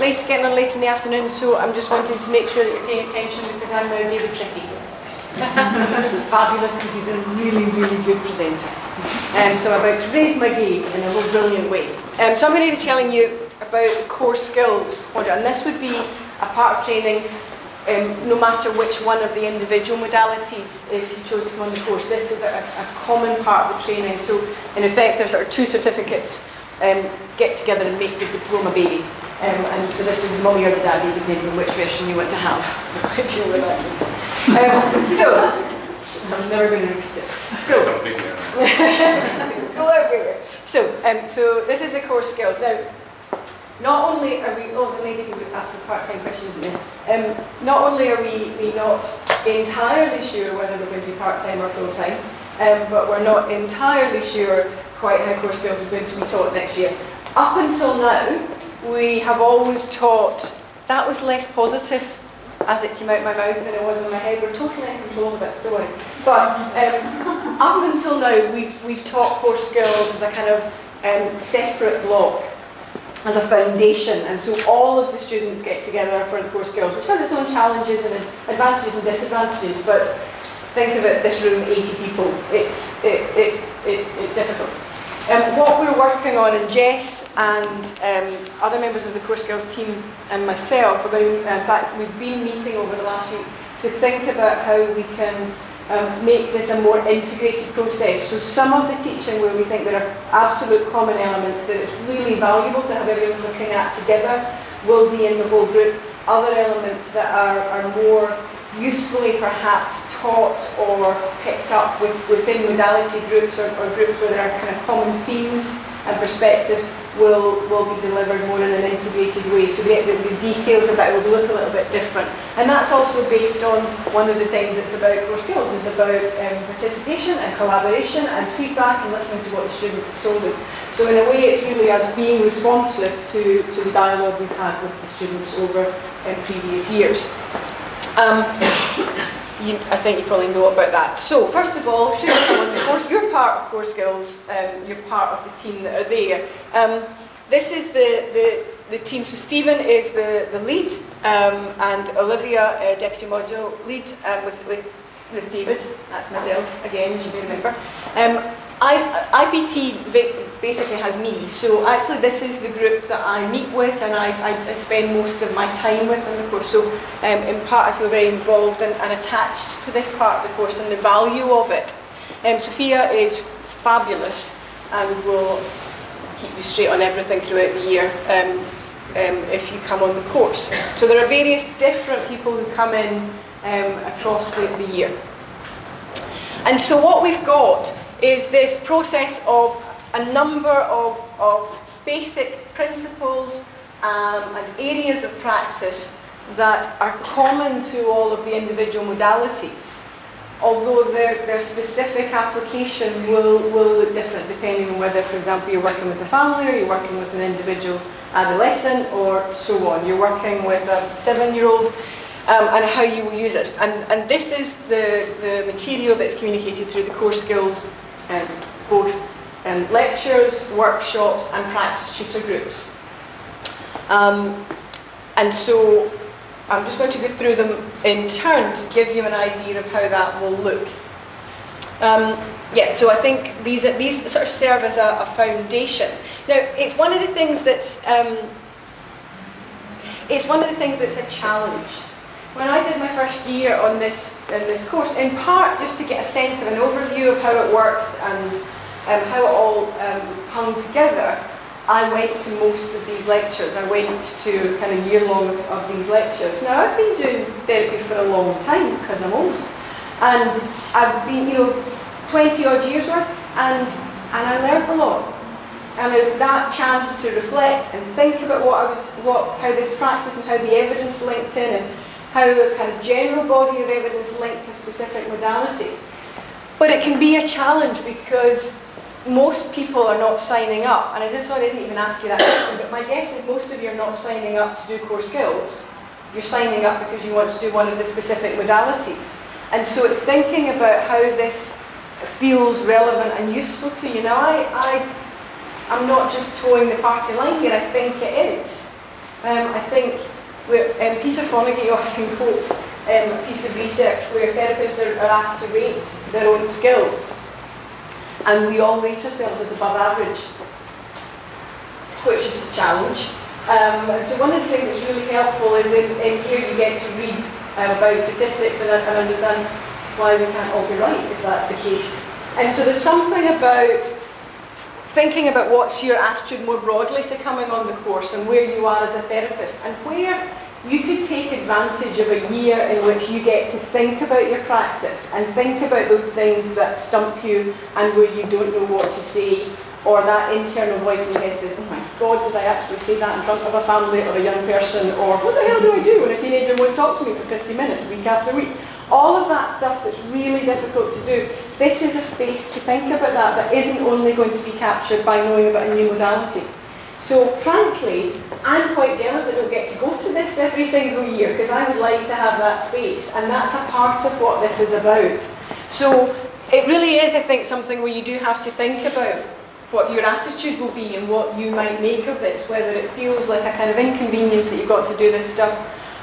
It's getting on late in the afternoon, so I'm just wanting to make sure that you're paying attention because I'm now David Tricky. This is fabulous because he's a really, really good presenter. So I'm about to raise my game in a real brilliant way. So I'm going to be telling you about the core skills module, and this would be a part of training no matter which one of the individual modalities. If you chose to come on the course, this is a common part of the training. So in effect, there's sort of two certificates get together and make the diploma baby. And so this is mummy or the daddy, depending on which version you want to have. So I'm never going to repeat it. So this is the core skills. Now, not only are we, the lady who asked the part-time question, isn't it? Not only are we not entirely sure whether we're going to be part-time or full-time, but we're not entirely sure quite how core skills is going to be taught next year. Up until now, we have always taught, that was less positive as it came out of my mouth than it was in my head. We're totally in control of it, don't worry. But up until now, we've taught core skills as a kind of separate block, as a foundation, and so all of the students get together for the core skills, which has its own challenges and advantages and disadvantages. But think of it, this room, 80 people. It's difficult. What we're working on, and Jess and other members of the core skills team and myself, in fact, we've been meeting over the last week to think about how we can make this a more integrated process. So some of the teaching where we think there are absolute common elements that it's really valuable to have everyone looking at together will be in the whole group. Other elements that are more usefully perhaps taught or picked up within modality groups or groups where there are kind of common themes and perspectives will be delivered more in an integrated way. So the details of that will look a little bit different. And that's also based on one of the things that's about core skills, is about participation and collaboration and feedback and listening to what the students have told us. So in a way it's really us being responsive to the dialogue we've had with the students over previous years. I think you probably know about that. So first of all, should you come on the course, you're part of core skills, you're part of the team that are there. This is the team. So Stephen is the lead, and Olivia, deputy module lead, with David, that's myself again, as you may remember. IPT basically has me, so actually this is the group that I meet with and I spend most of my time with in the course. So in part I feel very involved and attached to this part of the course and the value of it. Sophia is fabulous and will keep you straight on everything throughout the year if you come on the course. So there are various different people who come in across the year. And so what we've got is this process of a number of basic principles and areas of practice that are common to all of the individual modalities, although their specific application will look different depending on whether, for example, you're working with a family or you're working with an individual adolescent or so on. You're working with a 7-year-old and how you will use it. And this is the material that's communicated through the core skills, both lectures, workshops and practice tutor groups. And so I'm just going to go through them in turn to give you an idea of how that will look. So I think these sort of serve as a foundation. Now, it's one of the things that's a challenge. When I did my first year on this course, in part just to get a sense of an overview of how it worked and how it all hung together, I went to most of these lectures. I went to kind of year-long of these lectures. Now, I've been doing therapy for a long time because I'm old, and I've been, 20-odd years worth, and I learned a lot. And that chance to reflect and think about how this practice and how the evidence linked in, and how a kind of general body of evidence linked to specific modality. But it can be a challenge because most people are not signing up, and I didn't even ask you that question, but my guess is most of you are not signing up to do core skills. You're signing up because you want to do one of the specific modalities. And so it's thinking about how this feels relevant and useful to you. Now, I'm not just towing the party line here, I think it is. I think Peter Fonagy often quotes a piece of research where therapists are asked to rate their own skills, and we all rate ourselves as above average, which is a challenge. So one of the things that's really helpful is in here you get to read about statistics and understand why we can't all be right if that's the case. And so there's something about thinking about what's your attitude more broadly to coming on the course and where you are as a therapist, and where you could take advantage of a year in which you get to think about your practice and think about those things that stump you and where you don't know what to say, or that internal voice in your head says, oh my God, did I actually say that in front of a family or a young person, or what the hell do I do when a teenager won't talk to me for 50 minutes week after week? All of that stuff that's really difficult to do, this is a space to think about that isn't only going to be captured by knowing about a new modality. So frankly, I'm quite jealous I don't get to go to this every single year, because I would like to have that space, and that's a part of what this is about. So it really is, I think, something where you do have to think about what your attitude will be and what you might make of this, whether it feels like a kind of inconvenience that you've got to do this stuff,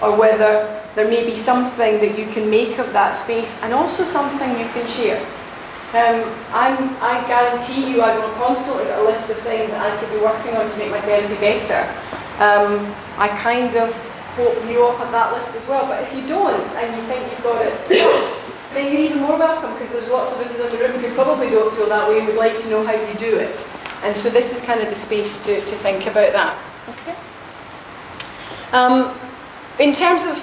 or whether there may be something that you can make of that space, and also something you can share. I guarantee you I will constantly get a list of things that I could be working on to make my therapy better. I kind of hope you all have that list as well, but if you don't and you think you've got it sorted, then you're even more welcome, because there's lots of others in the room who probably don't feel that way and would like to know how you do it. And so this is kind of the space to think about that. Okay. In terms of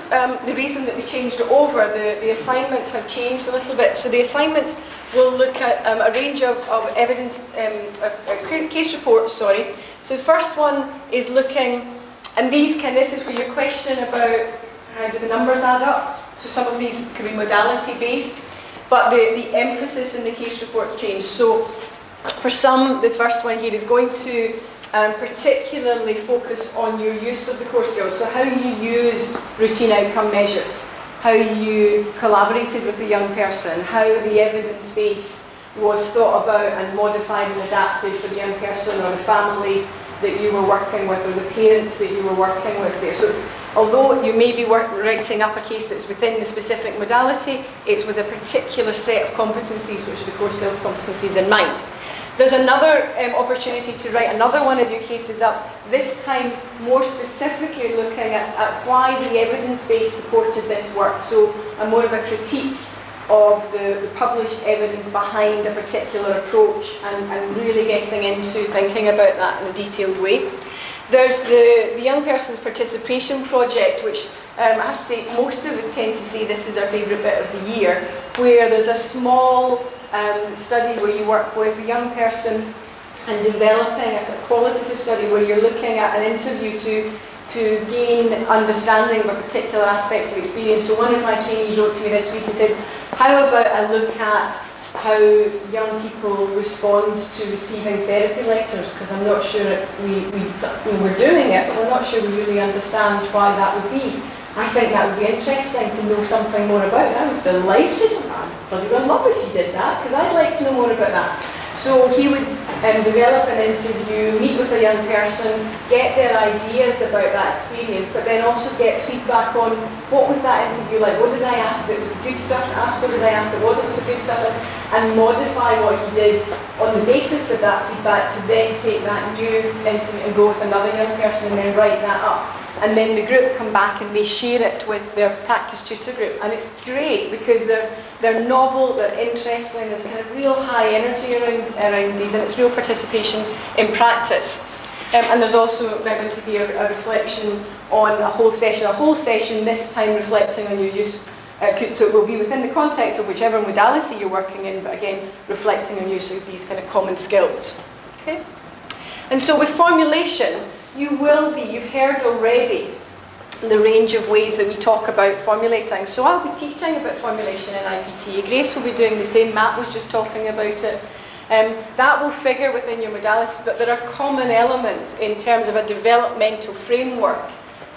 the reason that we changed it over, the assignments have changed a little bit. So the assignments will look at a range of evidence, case reports, sorry. So the first one is looking, and this is where your question about how do the numbers add up. So some of these could be modality based, but the emphasis in the case reports changed. So for some, the first one here is going to particularly focus on your use of the core skills. So how you used routine outcome measures, how you collaborated with the young person, how the evidence base was thought about and modified and adapted for the young person or the family that you were working with, or the parents that you were working with there. So although you may be writing up a case that's within the specific modality, it's with a particular set of competencies, which are the core skills competencies, in mind. There's another opportunity to write another one of your cases up, this time more specifically looking at why the evidence base supported this work. So more of a critique of the published evidence behind a particular approach, and really getting into thinking about that in a detailed way. There's the young person's participation project, which I have to say most of us tend to say this is our favourite bit of the year, where there's a small study where you work with a young person and developing a qualitative study where you're looking at an interview to gain understanding of a particular aspect of experience. So one of my trainees wrote to me this week and said, how about I look at how young people respond to receiving therapy letters, because I'm not sure we're doing it, but we're not sure we really understand why that would be. I think that would be interesting to know something more about. I was delighted. I'd bloody well love if you did that, because I'd like to know more about that. So he would develop an interview, meet with a young person, get their ideas about that experience, but then also get feedback on what was that interview like, what did I ask that was good stuff to ask, what did I ask that wasn't so good stuff, and modify what he did on the basis of that feedback to then take that new interview and go with another young person and then write that up. And then the group come back and they share it with their practice tutor group. And it's great because they're novel, they're interesting, there's kind of real high energy around these, and it's real participation in practice. And there's also now going to be a reflection on a whole session this time reflecting on your use. So it will be within the context of whichever modality you're working in, but again, reflecting on use of these kind of common skills. Okay? And so with formulation, you've heard already the range of ways that we talk about formulating. So I'll be teaching about formulation in IPT. Grace will be doing the same. Matt was just talking about it. That will figure within your modalities, but there are common elements in terms of a developmental framework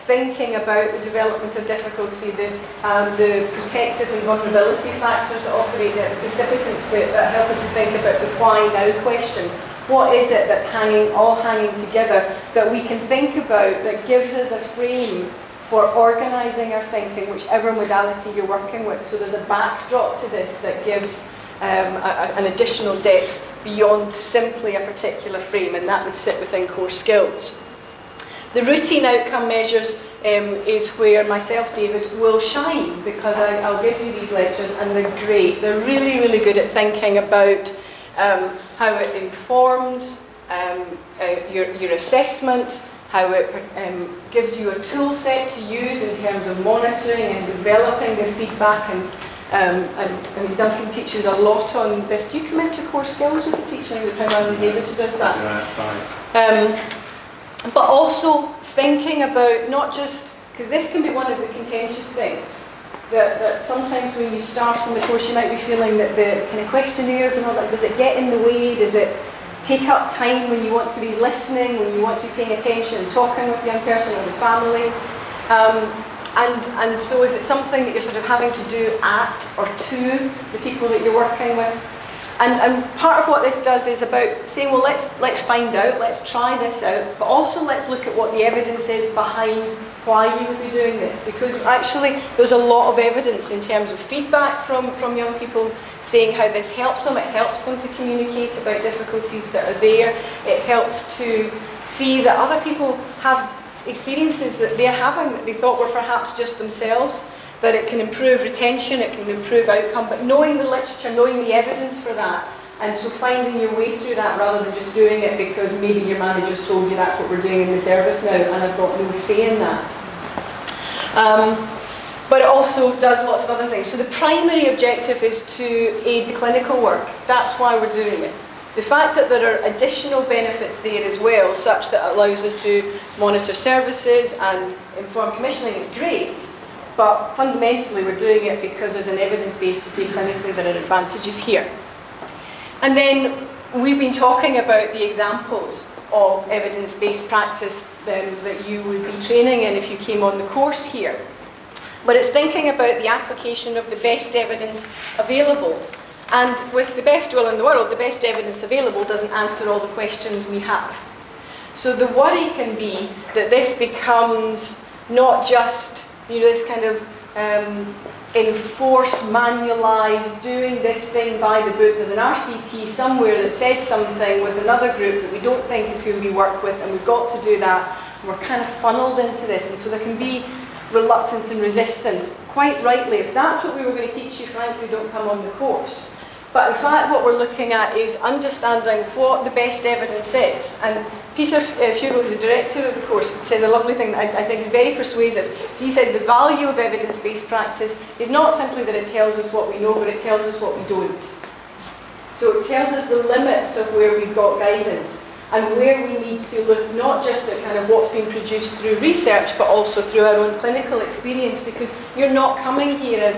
thinking about the development of difficulty, the protective and vulnerability factors that operate there, the precipitants that help us to think about the why now question. What is it that's all hanging together that we can think about that gives us a frame for organising our thinking, whichever modality you're working with? So there's a backdrop to this that gives an additional depth beyond simply a particular frame, and that would sit within core skills. The routine outcome measures is where myself, David, will shine, because I'll give you these lectures and they're great. They're really, really good at thinking about how it informs your assessment, how it gives you a tool set to use in terms of monitoring and developing the feedback. And Duncan teaches a lot on this. Do you come into core skills with the teaching? Is it primarily David who does that? Yeah, that's right. But also thinking about not just, because this can be one of the contentious things, that sometimes when you start on the course you might be feeling that the kind of questionnaires and all that, does it get in the way? Does it take up time when you want to be listening, when you want to be paying attention, talking with the young person or the family? And so is it something that you're sort of having to do at or to the people that you're working with? And part of what this does is about saying, well, let's find out, let's try this out, but also let's look at what the evidence is behind why you would be doing this. Because actually there's a lot of evidence in terms of feedback from young people saying how this helps them. It helps them to communicate about difficulties that are there. It helps to see that other people have experiences that they're having that they thought were perhaps just themselves, that it can improve retention, it can improve outcome, but knowing the literature, knowing the evidence for that, and so finding your way through that rather than just doing it because maybe your manager's told you that's what we're doing in the service now and I've got no say in that. But it also does lots of other things. So the primary objective is to aid the clinical work. That's why we're doing it. The fact that there are additional benefits there as well, such that it allows us to monitor services and inform commissioning, is great. But fundamentally we're doing it because there's an evidence base to say clinically there are advantages here. And then we've been talking about the examples of evidence-based practice that you would be training in if you came on the course here. But it's thinking about the application of the best evidence available. And with the best will in the world, the best evidence available doesn't answer all the questions we have. So the worry can be that this becomes not just this kind of enforced, manualised, doing this thing by the book. There's an RCT somewhere that said something with another group that we don't think is who we work with, and we've got to do that. And we're kind of funneled into this, and so there can be reluctance and resistance, quite rightly. If that's what we were going to teach you, frankly, don't come on the course. But in fact, what we're looking at is understanding what the best evidence is. And Peter Fugel, who's the director of the course, says a lovely thing that I think is very persuasive. So he says the value of evidence-based practice is not simply that it tells us what we know, but it tells us what we don't. So it tells us the limits of where we've got guidance and where we need to look not just at kind of what's been produced through research, but also through our own clinical experience, because you're not coming here as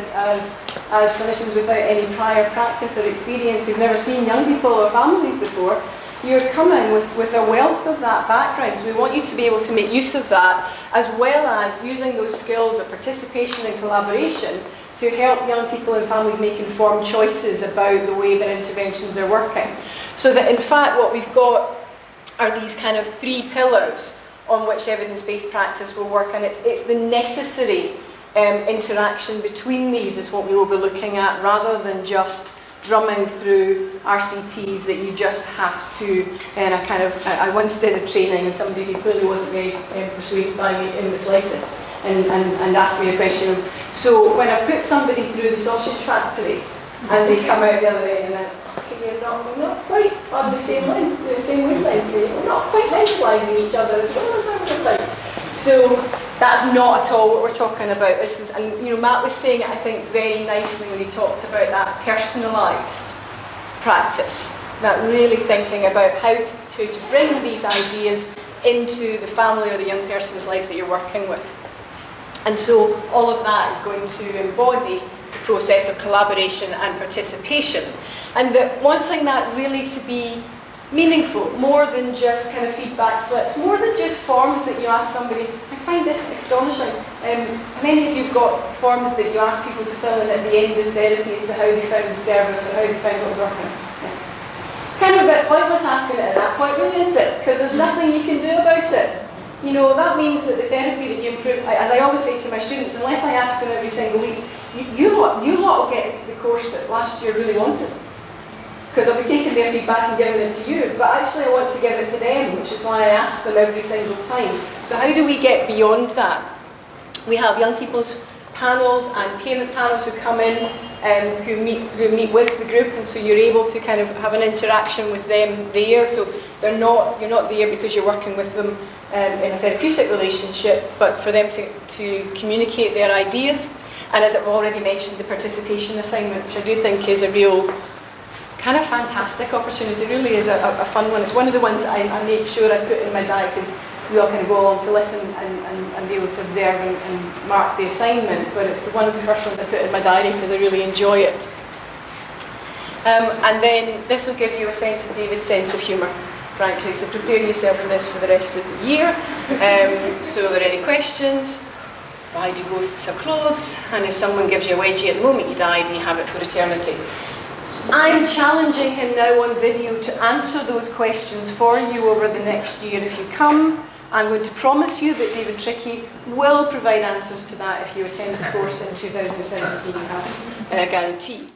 clinicians without any prior practice or experience, who've never seen young people or families before. You're coming with a wealth of that background, so we want you to be able to make use of that, as well as using those skills of participation and collaboration to help young people and families make informed choices about the way their interventions are working. So that in fact what we've got are these kind of three pillars on which evidence-based practice will work, and it's the necessary interaction between these is what we will be looking at, rather than just drumming through RCTs that you just have to, and I once did a training and somebody who clearly wasn't very persuaded by me in the slightest, and asked me a question of, so when I put somebody through the sausage factory and they come out the other end and then, we're not quite on the same line, the same wavelength, we're not quite mentalising each other as well as I would have liked. So that's not at all what we're talking about. This is, and Matt was saying it, I think, very nicely when he talked about that personalised practice, that really thinking about how to bring these ideas into the family or the young person's life that you're working with. And so all of that is going to embody the process of collaboration and participation. And that wanting that really to be meaningful, more than just kind of feedback slips, more than just forms that you ask somebody. I find this astonishing. Many of you've got forms that you ask people to fill in at the end of therapy as to how they found the service or how they found what was working. Kind of a bit pointless asking it at that point, really, isn't it? Because there's nothing you can do about it. You know, that means that the therapy that you improve, as I always say to my students, unless I ask them every single week, you lot will get the course that last year really wanted. Because I'll be taking their feedback and giving it to you, but actually I want to give it to them, which is why I ask them every single time. So how do we get beyond that? We have young people's panels and parent panels who come in, who meet with the group, and so you're able to kind of have an interaction with them there. So you're not there because you're working with them in a therapeutic relationship, but for them to communicate their ideas. And as I've already mentioned, the participation assignment, which I do think is a real kind of fantastic opportunity. It really is a fun one. It's one of the ones that I make sure I put in my diary, because we all kind of go along to listen and be able to observe and mark the assignment, but it's one of the first ones I put in my diary because I really enjoy it. And then this will give you a sense of David's sense of humour, frankly, so prepare yourself for this for the rest of the year. So are there any questions? Why do ghosts have clothes? And if someone gives you a wedgie at the moment you die, do you have it for eternity? I'm challenging him now on video to answer those questions for you over the next year if you come. I'm going to promise you that David Trickey will provide answers to that if you attend the course in 2017. You have a guarantee.